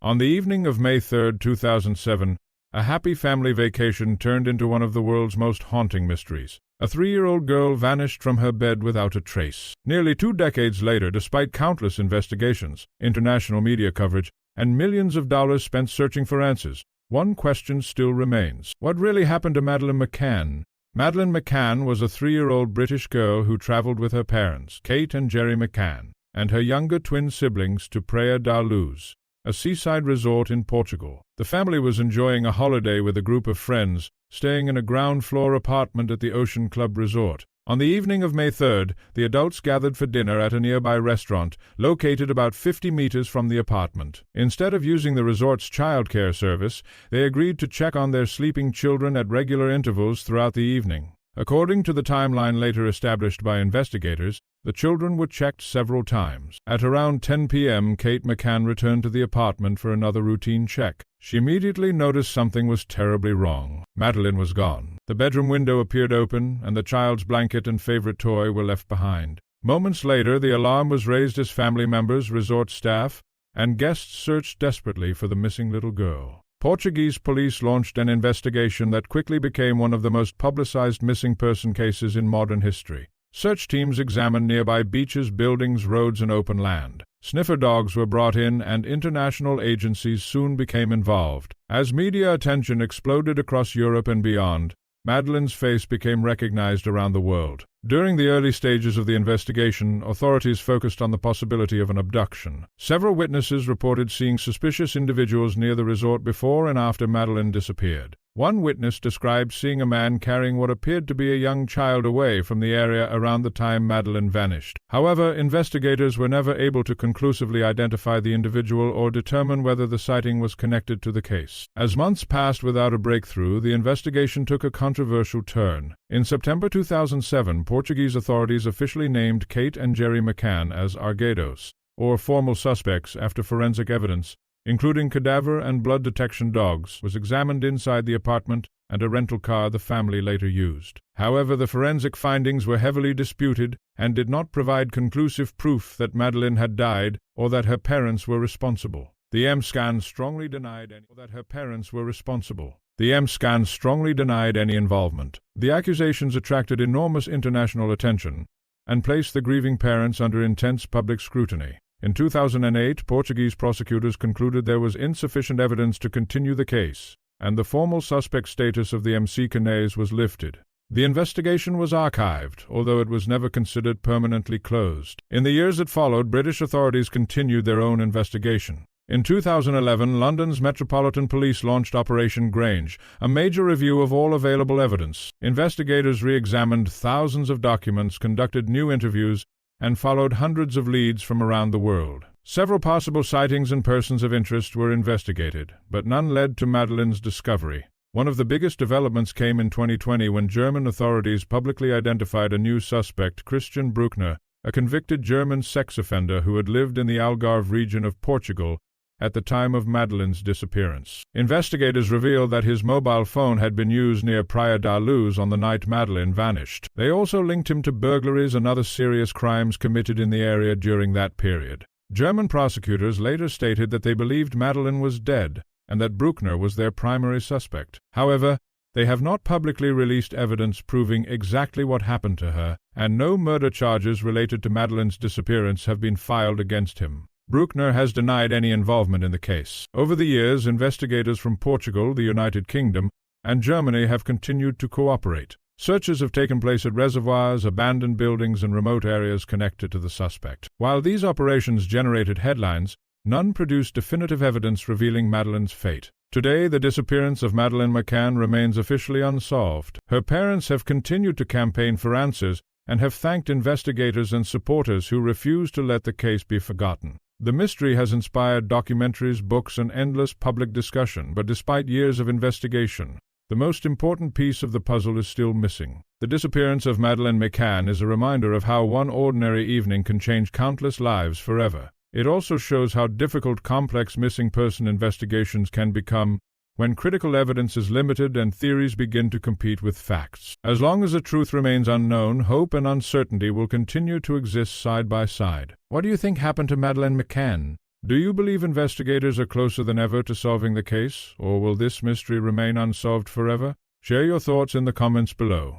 On the evening of May 3, 2007, a happy family vacation turned into one of the world's most haunting mysteries. A 3-year-old girl vanished from her bed without a trace. Nearly 2 decades later, despite countless investigations, international media coverage, and millions of dollars spent searching for answers, one question still remains. What really happened to Madeleine McCann? Madeleine McCann was a 3-year-old British girl who traveled with her parents, Kate and Gerry McCann, and her younger twin siblings to Praia da Luz, a seaside resort in Portugal. The family was enjoying a holiday with a group of friends, staying in a ground-floor apartment at the Ocean Club Resort. On the evening of May 3rd, the adults gathered for dinner at a nearby restaurant, located about 50 meters from the apartment. Instead of using the resort's childcare service, they agreed to check on their sleeping children at regular intervals throughout the evening. According to the timeline later established by investigators, the children were checked several times. At around 10 p.m., Kate McCann returned to the apartment for another routine check. She immediately noticed something was terribly wrong. Madeleine was gone. The bedroom window appeared open, and the child's blanket and favorite toy were left behind. Moments later, the alarm was raised as family members, resort staff, and guests searched desperately for the missing little girl. Portuguese police launched an investigation that quickly became one of the most publicized missing person cases in modern history. Search teams examined nearby beaches, buildings, roads, and open land. Sniffer dogs were brought in, and international agencies soon became involved. As media attention exploded across Europe and beyond, Madeleine's face became recognized around the world. During the early stages of the investigation, authorities focused on the possibility of an abduction. Several witnesses reported seeing suspicious individuals near the resort before and after Madeleine disappeared. One witness described seeing a man carrying what appeared to be a young child away from the area around the time Madeleine vanished. However, investigators were never able to conclusively identify the individual or determine whether the sighting was connected to the case. As months passed without a breakthrough, the investigation took a controversial turn. In September 2007, Portuguese authorities officially named Kate and Gerry McCann as arguidos, or formal suspects, after forensic evidence, including cadaver and blood detection dogs, was examined inside the apartment and a rental car the family later used. However, the forensic findings were heavily disputed and did not provide conclusive proof that Madeleine had died or that her parents were responsible. The M-scan strongly denied any involvement. The accusations attracted enormous international attention and placed the grieving parents under intense public scrutiny. In 2008, Portuguese prosecutors concluded there was insufficient evidence to continue the case, and the formal suspect status of the McCanns was lifted. The investigation was archived, although it was never considered permanently closed. In the years that followed, British authorities continued their own investigation. In 2011, London's Metropolitan Police launched Operation Grange, a major review of all available evidence. Investigators re-examined thousands of documents, conducted new interviews, and followed hundreds of leads from around the world. Several possible sightings and persons of interest were investigated, but none led to Madeleine's discovery. One of the biggest developments came in 2020 when German authorities publicly identified a new suspect, Christian Bruckner, a convicted German sex offender who had lived in the Algarve region of Portugal at the time of Madeleine's disappearance. Investigators revealed that his mobile phone had been used near Praia da Luz on the night Madeleine vanished. They also linked him to burglaries and other serious crimes committed in the area during that period. German prosecutors later stated that they believed Madeleine was dead and that Bruckner was their primary suspect. However, they have not publicly released evidence proving exactly what happened to her, and no murder charges related to Madeleine's disappearance have been filed against him. Bruckner has denied any involvement in the case. Over the years, investigators from Portugal, the United Kingdom, and Germany have continued to cooperate. Searches have taken place at reservoirs, abandoned buildings, and remote areas connected to the suspect. While these operations generated headlines, none produced definitive evidence revealing Madeleine's fate. Today, the disappearance of Madeleine McCann remains officially unsolved. Her parents have continued to campaign for answers and have thanked investigators and supporters who refuse to let the case be forgotten. The mystery has inspired documentaries, books, and endless public discussion, but despite years of investigation, the most important piece of the puzzle is still missing. The disappearance of Madeleine McCann is a reminder of how one ordinary evening can change countless lives forever. It also shows how difficult complex missing person investigations can become when critical evidence is limited and theories begin to compete with facts. As long as the truth remains unknown, hope and uncertainty will continue to exist side by side. What do you think happened to Madeleine McCann? Do you believe investigators are closer than ever to solving the case, or will this mystery remain unsolved forever? Share your thoughts in the comments below.